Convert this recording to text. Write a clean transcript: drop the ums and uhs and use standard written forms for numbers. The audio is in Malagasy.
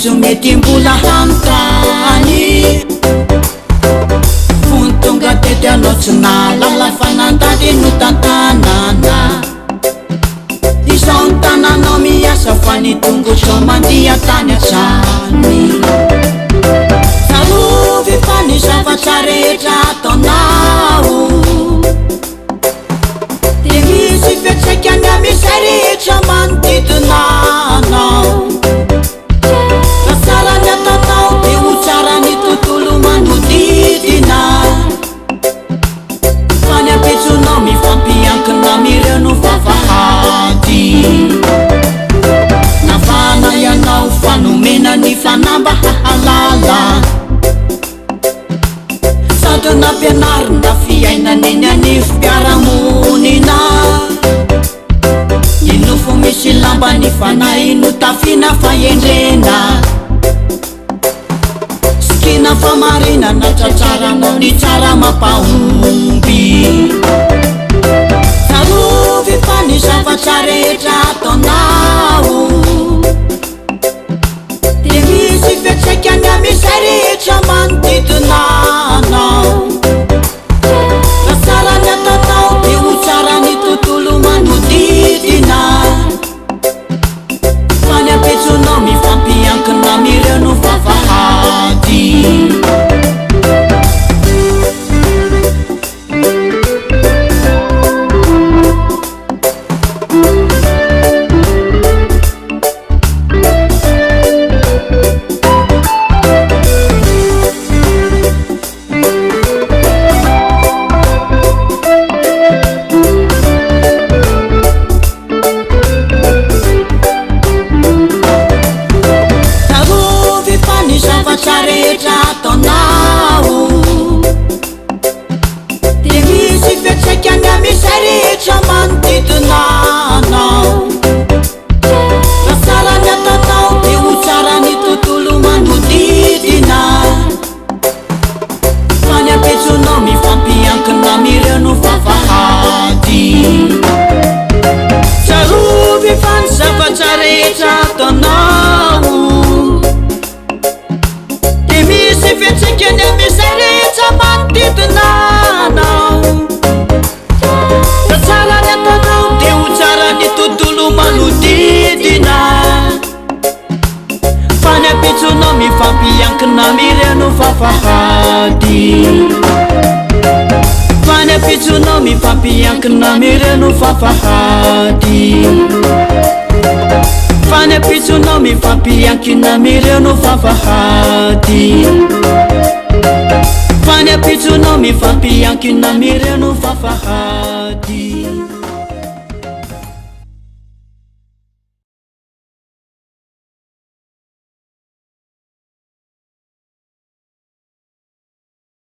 maitso mety mbola hanontany fony tonga tety anao tsy nalala fa nandady no tantanana izao ny tananao miasa fa ny tongotrao mandia tany atsany sarovy fa ny zavatra rehetra ataonao de misy fiatsaikany amizay rehetra manodidinanao fa tsara ny ataonao de ho tsara ny tontolo manodidina fa ny ampitsonao mifampiankina mireo no vavahady navana ianao fanomena ny fanamba hahalala sady nampianarina fiainaneny any fiarahamonina ny nofo misy lamba ny fanahy no tafina fahendrena sikina famarinana tsatsaranao ny tsara mampahomby sarovy fa ny zavatra rehetra ataonao de misy fiatsaikany amizay rehetra manodidinanao fa tsara ny ataonao de ho tsara ny tontolo manodidina fa ny ampitsonao mifampiankina mireo no vavahady rehetra ataonao de misy fiatsaikany amizay rehetra manodidinanao fa tsara ny ataonao de ho tsara ny tontolo manodidina fa ny ampitsonao mifampiankina mireo no vavahady sarovy fa ny zavatra rehetra ataonao fiatsaikany amizay rehetra manodidinanao fa tsara ny ataonao de ho tsara ny tontolo manodidina fa ny ampitsonao mifampiankina mireo no vavahady fa ny ampitsonao mifampiankina mireo no vavahady fa ny ampitsonao mifampiankina mireo no vavahady fa ny ampitsonao mifampiankina mireo no vavahady